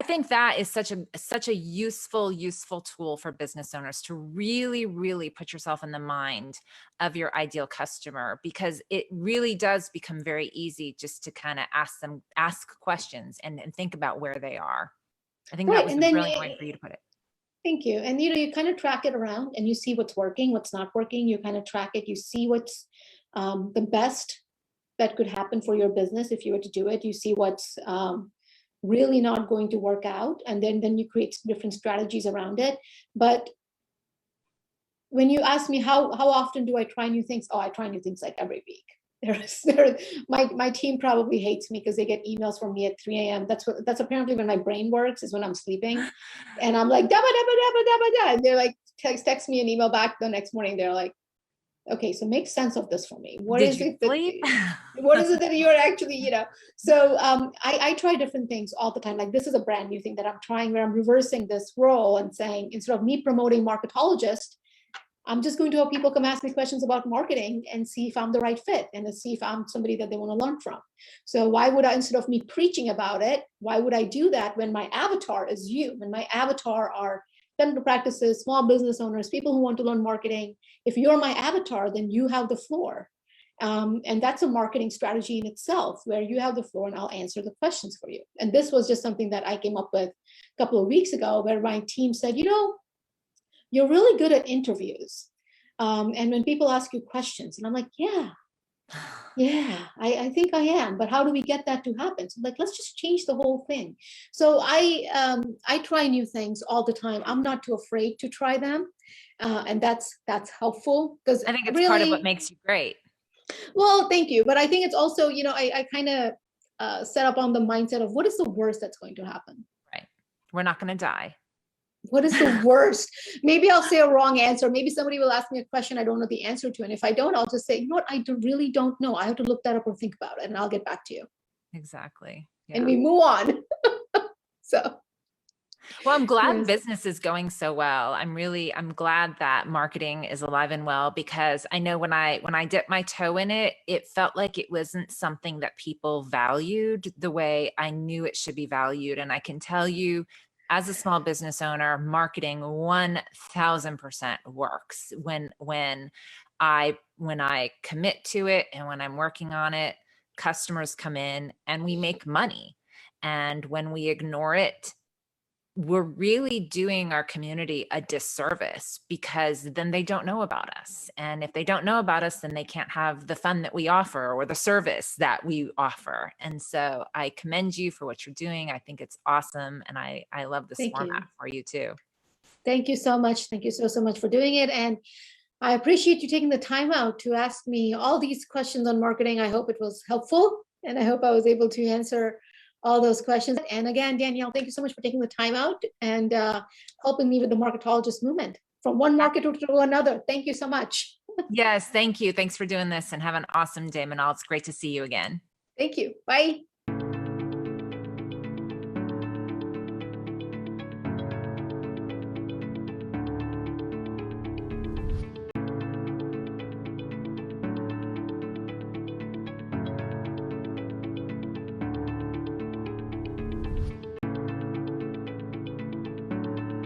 think that is such a useful tool for business owners to really, really put yourself in the mind of your ideal customer, because it really does become very easy just to kind of ask questions and think about where they are. I think that Right. was And a then brilliant way for you to put it. thank you. And you kind of track it around and you see what's working, what's not working. You kind of track it. You see what's the best that could happen for your business if you were to do it. You see what's really not going to work out, and then you create different strategies around it. But when you ask me how often do I try new things, I try new things like every week. My team probably hates me because they get emails from me at 3 a.m. That's apparently when my brain works, is when I'm sleeping, and I'm like dabba dabba dabba dabba da, and they're like text me an email back the next morning. They're like, okay, so make sense of this for me. What Did is you it sleep? what is it that you're actually, So I try different things all the time. Like this is a brand new thing that I'm trying, where I'm reversing this role and saying, instead of me promoting marketologist, I'm just going to have people come ask me questions about marketing and see if I'm the right fit and to see if I'm somebody that they want to learn from. So why would I, instead of me preaching about it, why would I do that when my avatar is you, when my avatar are dental practices, small business owners, people who want to learn marketing? If you're my avatar, then you have the floor. And that's a marketing strategy in itself, where you have the floor and I'll answer the questions for you. And this was just something that I came up with a couple of weeks ago, where my team said, you're really good at interviews. And when people ask you questions, and I'm like, yeah, I think I am, but how do we get that to happen? So like, let's just change the whole thing. So I try new things all the time. I'm not too afraid to try them. And that's helpful, because I think it's part of what really, makes you great. well, thank you. But I think it's also, I kind of set up on the mindset of what is the worst that's going to happen? Right. We're not going to die. What is the worst? Maybe I'll say a wrong answer. Maybe somebody will ask me a question I don't know the answer to. And if I don't, I'll just say, you know what, really don't know. I have to look that up or think about it, and I'll get back to you. Exactly. And Yeah. we move on. So, Well, I'm glad yes. business is going so well. I'm glad that marketing is alive and well, because I know when I dipped my toe in it, it felt like it wasn't something that people valued the way I knew it should be valued. And I can tell you, as a small business owner, marketing 1000% works when I commit to it and when I'm working on it. Customers come in and we make money. And when we ignore it, we're really doing our community a disservice, because then they don't know about us. And if they don't know about us, then they can't have the fun that we offer or the service that we offer. And so I commend you for what you're doing. I think it's awesome. And I love this Thank format you. for you too. Thank you so much. Thank you so much for doing it. And I appreciate you taking the time out to ask me all these questions on marketing. I hope it was helpful, and I hope I was able to answer all those questions. And again, Danielle, thank you so much for taking the time out and helping me with the marketologist movement from one marketer to another. Thank you so much. Yes, thank you. Thanks for doing this, and have an awesome day, Minal. It's great to see you again. Thank you. Bye.